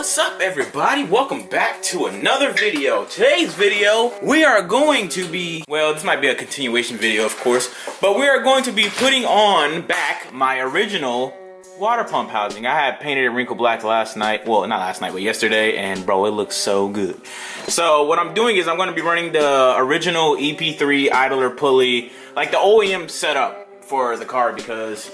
What's up, everybody? Welcome back to another video. Today's video, we are going to be, well, this might be a continuation video, of course, but we are going to be putting on back my original water pump housing. I had painted it wrinkle black last night. Well, not last night, but yesterday, and bro, it looks so good. So what I'm doing is I'm going to be running the original EP3 idler pulley, like the OEM setup for the car, because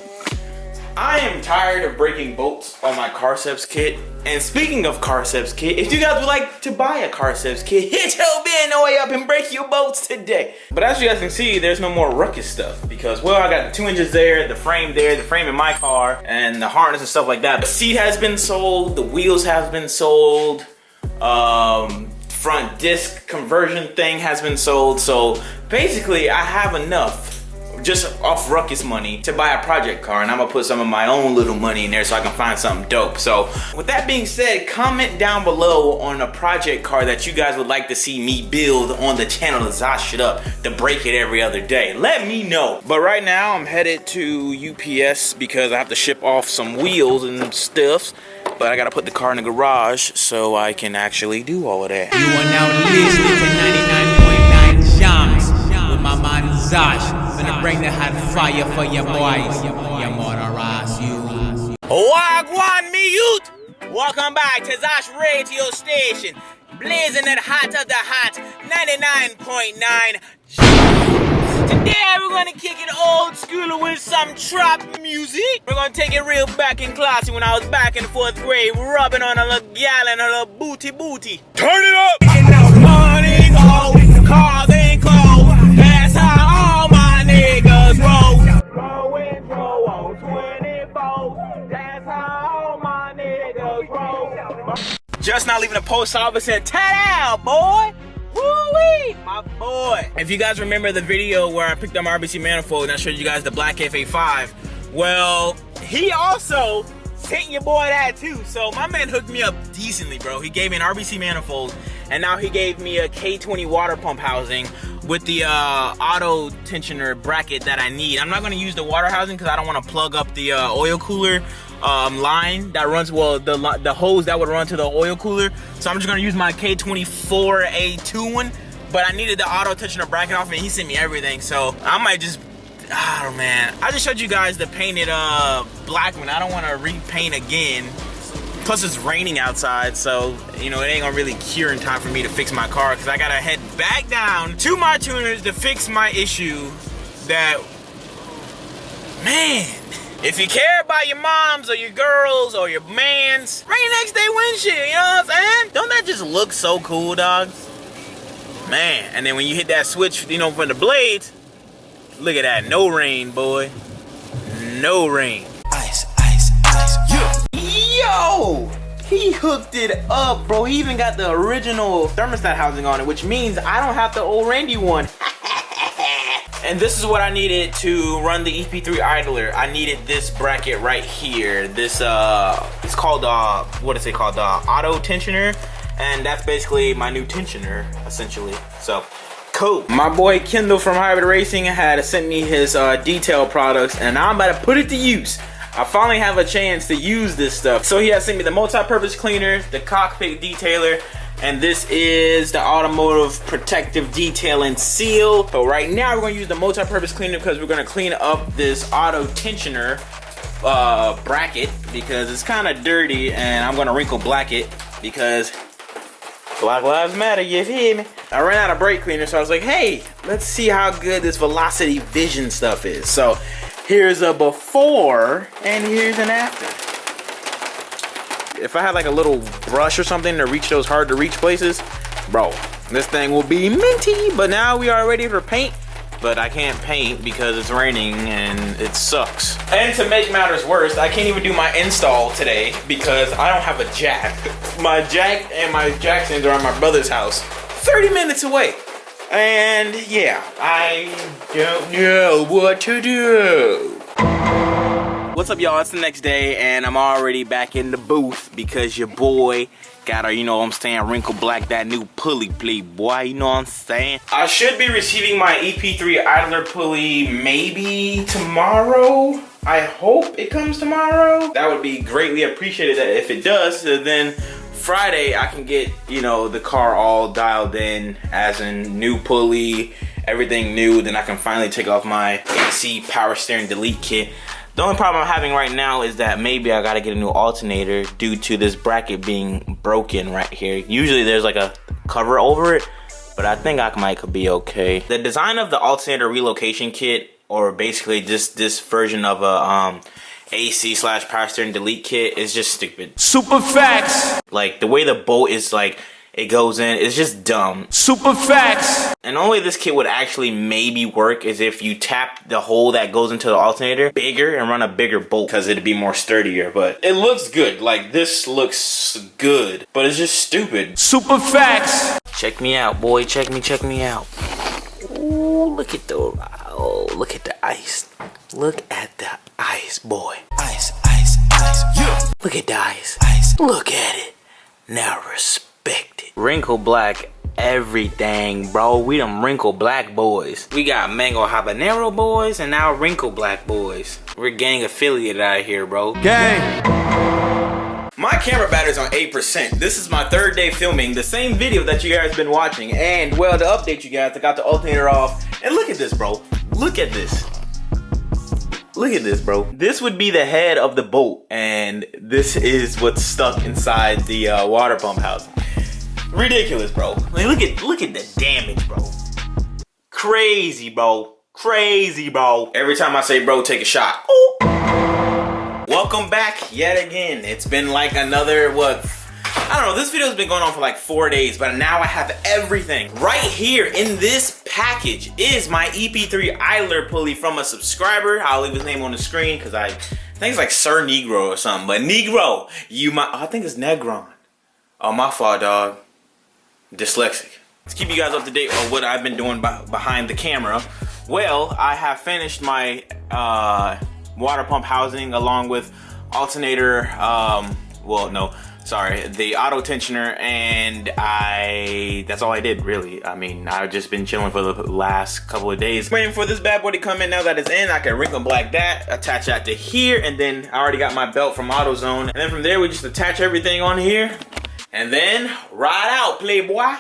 I am tired of breaking bolts on my Carceps kit. And speaking of Carceps kit, if you guys would like to buy a Carceps kit, hit your Benoy up and break your bolts today. But as you guys can see, there's no more ruckus stuff because, well, I got the 2 inches there, the frame in my car, and the harness and stuff like that. The seat has been sold, the wheels have been sold, front disc conversion thing has been sold. So basically, I have enough just off ruckus money to buy a project car, and I'm gonna put some of my own little money in there so I can find something dope. So with that being said, comment down below on a project car that you guys would like to see me build on the channel to Zosh it up, to break it every other day. Let me know. But right now I'm headed to UPS because I have to ship off some wheels and stuff, but I gotta put the car in the garage so I can actually do all of that. You are now listening to 99.9 Shams with my man Zosh. Gonna bring the hot fire for your boys. You motorize you. Wagwan me youth! Welcome back to Zosh Radio Station, blazing it hot of the hot 99.9. Today we're gonna kick it old school with some trap music. We're gonna take it real back in classy when I was back in the 4th grade, rubbing on a little gal and a little booty. Turn it up! Money go, cars and clothes. That's how all my niggas roll. Going on 24. That's how all my niggas roll. Just not leaving the post office and ta-da, boy. Woo-wee, my boy. If you guys remember the video where I picked up my RBC manifold and I showed you guys the black FA5, well, he also sent your boy that too. So my man hooked me up decently, bro. He gave me an RBC manifold, and now he gave me a K20 water pump housing with the auto tensioner bracket that I need. I'm not gonna use the water housing because I don't want to plug up the oil cooler line that runs, well, the hose that would run to the oil cooler. So I'm just gonna use my K24 A2 one, but I needed the auto tensioner bracket off, and he sent me everything. So I might just, oh man, I just showed you guys the painted black one. I don't want to repaint again. Plus it's raining outside, so you know it ain't gonna really cure in time for me to fix my car, because I gotta head back down to my tuners to fix my issue. That, man, if you care about your moms or your girls or your mans, rain next day windshield, you know what I'm saying? Don't that just look so cool, dog? Man, and then when you hit that switch, you know, for the blades, look at that, no rain, boy. No rain. Ice, ice, ice. Yeah. Yo! He hooked it up, bro. He even got the original thermostat housing on it, which means I don't have the old Randy one. And this is what I needed to run the EP3 idler. I needed this bracket right here. This, it's called, what is it called? Auto tensioner. And that's basically my new tensioner, essentially. So, cool. My boy Kendall from Hybrid Racing had sent me his detail products, and I'm about to put it to use. I finally have a chance to use this stuff. So he has sent me the multi-purpose cleaner, the cockpit detailer, and this is the automotive protective detail and seal. But right now we're gonna use the multi-purpose cleaner because we're gonna clean up this auto tensioner bracket because it's kind of dirty, and I'm gonna wrinkle black it because Black Lives Matter, you hear me? I ran out of brake cleaner, so I was like, hey, let's see how good this Velocity Vision stuff is. So here's a before and here's an after. If I had like a little brush or something to reach those hard to reach places, bro, this thing will be minty. But now we are ready for paint, but I can't paint because it's raining and it sucks. And to make matters worse, I can't even do my install today because I don't have a jack. My jack and my jack stands are at my brother's house, 30 minutes away. And yeah, I don't know what to do. What's up, y'all? It's the next day, and I'm already back in the booth because your boy got, you know what I'm saying, wrinkle black that new pulley play, boy, you know what I'm saying? I should be receiving my EP3 idler pulley maybe tomorrow. I hope it comes tomorrow. That would be greatly appreciated if it does. So then Friday I can get, you know, the car all dialed in, as in new pulley, everything new. Then I can finally take off my AC power steering delete kit. The only problem I'm having right now is that maybe I gotta get a new alternator due to this bracket being broken right here. Usually there's like a cover over it, but I think I might be okay. The design of the alternator relocation kit, or basically just this version of a AC / power steering delete kit, is just stupid. Super facts! Like the way the bolt is like, it goes in, it's just dumb. Super facts! And the only way this kit would actually maybe work is if you tap the hole that goes into the alternator bigger and run a bigger bolt, because it'd be more sturdier. But it looks good. Like, this looks good, but it's just stupid. Super facts! Check me out, boy. Check me out. Ooh, look at the ice. Look at the ice, boy. Ice. Yeah. Look at the ice. Look at it. Now respect it. Wrinkle black everything, bro. We them wrinkle black boys. We got mango habanero boys and now wrinkle black boys. We're gang affiliated out here, bro. Gang. My camera battery's on 8%. This is my 3rd day filming the same video that you guys been watching. And well, to update you guys, I got the alternator off. And look at this, bro. Look at this. Look at this, bro. This would be the head of the bolt, and this is what's stuck inside the water pump housing. Ridiculous, bro. Like, look at the damage, bro. Crazy, bro. Crazy, bro. Every time I say bro, take a shot. Ooh. Welcome back yet again. It's been like another, what? I don't know, this video's been going on for like 4 days, but now I have everything. Right here in this package is my EP3 idler pulley from a subscriber. I'll leave his name on the screen because I think it's like Sir Negro or something. But Negro, I think it's Negron. Oh, my fault, dog. Dyslexic. To keep you guys up to date on what I've been doing behind the camera, well, I have finished my water pump housing along with alternator, the auto tensioner, and that's all I did, really. I mean, I've just been chilling for the last couple of days, waiting for this bad boy to come in. Now that it's in, I can wrinkle black that, attach that to here, and then I already got my belt from AutoZone. And then from there, we just attach everything on here, and then ride out, playboy.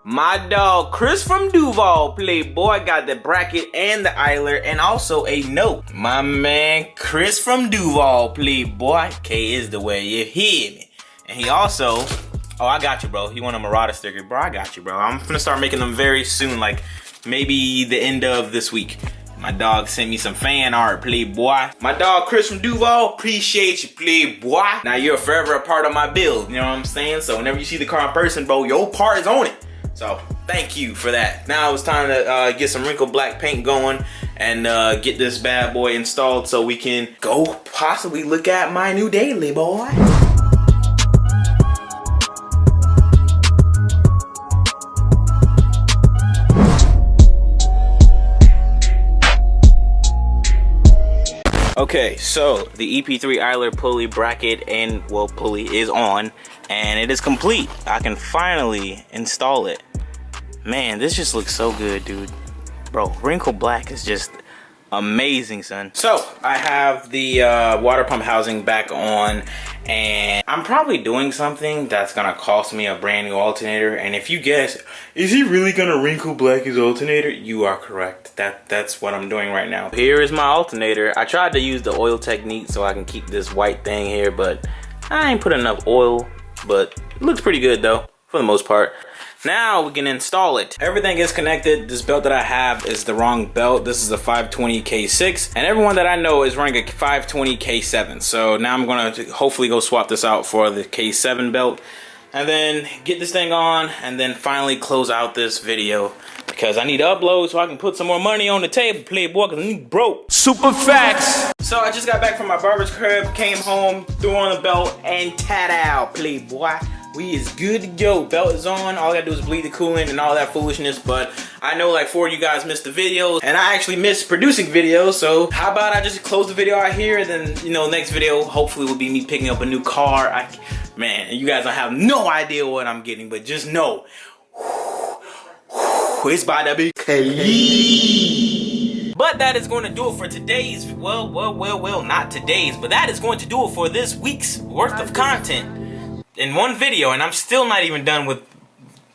My dog Chris from Duval, playboy, got the bracket and the idler and also a note. My man Chris from Duval, playboy. K is the way, you hear me. And he also, oh, I got you, bro. He want a Murata sticker. Bro, I got you, bro. I'm gonna start making them very soon, like maybe the end of this week. My dog sent me some fan art, playboy. My dog Chris from Duval, appreciate you, playboy. Now you're forever a part of my build, you know what I'm saying? So whenever you see the car in person, bro, your part is on it. So thank you for that. Now it's time to get some wrinkle black paint going and get this bad boy installed so we can go possibly look at my new daily, boy. Okay, so the EP3 idler pulley bracket and, well, pulley is on, and it is complete. I can finally install it. Man, this just looks so good, dude. Bro, wrinkle black is just amazing, son. So I have the water pump housing back on, and I'm probably doing something that's gonna cost me a brand new alternator. And if you guess, is he really gonna wrinkle black his alternator? You are correct. That's what I'm doing right now. Here is my alternator. I tried to use the oil technique so I can keep this white thing here, but I ain't put enough oil. But it looks pretty good though, for the most part. Now we can install it. Everything is connected. This belt that I have is the wrong belt. This is a 520 K6, and everyone that I know is running a 520 K7. So now I'm gonna hopefully go swap this out for the K7 belt, and then get this thing on, and then finally close out this video because I need to upload so I can put some more money on the table, playboy, because I'm broke. Super facts. So I just got back from my barber's crib, came home, threw on the belt, and ta-da, playboy. We is good to go. Belt is on. All I gotta do is bleed the coolant and all that foolishness. But I know like 4 of you guys missed the videos, and I actually miss producing videos. So how about I just close the video out here, and then, you know, next video hopefully will be me picking up a new car. Man, you guys don't have no idea what I'm getting, but just know it's about to be crazy. But that is going to do it for today's, well, not today's, but that is going to do it for this week's worth of content. in one video, and I'm still not even done with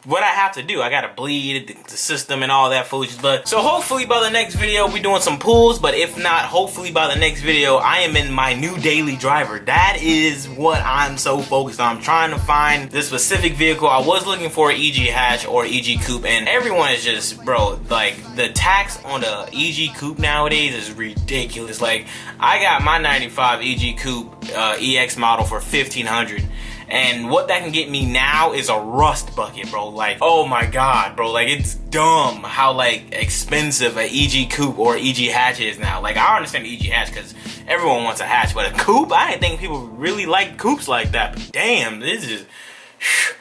what I have to do. I gotta bleed the system and all that foolishness. But so hopefully by the next video we're doing some pulls, but if not, hopefully by the next video I am in my new daily driver. That is what I'm so focused on. I'm trying to find this specific vehicle. I was looking for an EG hatch or EG coupe, and everyone is just, bro, like the tax on the EG coupe nowadays is ridiculous. Like I got my 95 EG coupe EX model for $1,500. And what that can get me now is a rust bucket, bro. Like, oh my god, bro. Like, it's dumb how, like, expensive a EG coupe or EG hatch is now. Like, I understand the EG hatch because everyone wants a hatch, but a coupe? I didn't think people really like coupes like that. But damn, this is...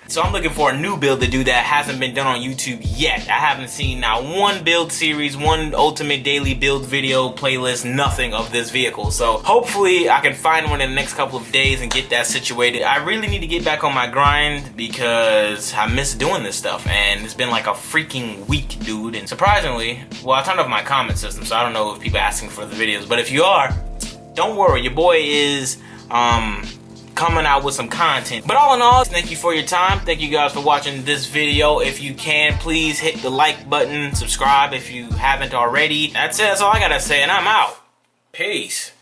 So I'm looking for a new build to do that hasn't been done on YouTube yet. I haven't seen now one build series, one ultimate daily build video playlist, nothing of this vehicle. So hopefully I can find one in the next couple of days and get that situated. I really need to get back on my grind because I miss doing this stuff, and it's been like a freaking week, dude. And surprisingly, well, I turned off my comment system, so I don't know if people are asking for the videos, but if you are, don't worry, your boy is coming out with some content. But all in all, thank you for your time. Thank you guys for watching this video. If you can, please hit the like button, subscribe if you haven't already. That's it. That's all I gotta say, and I'm out. Peace.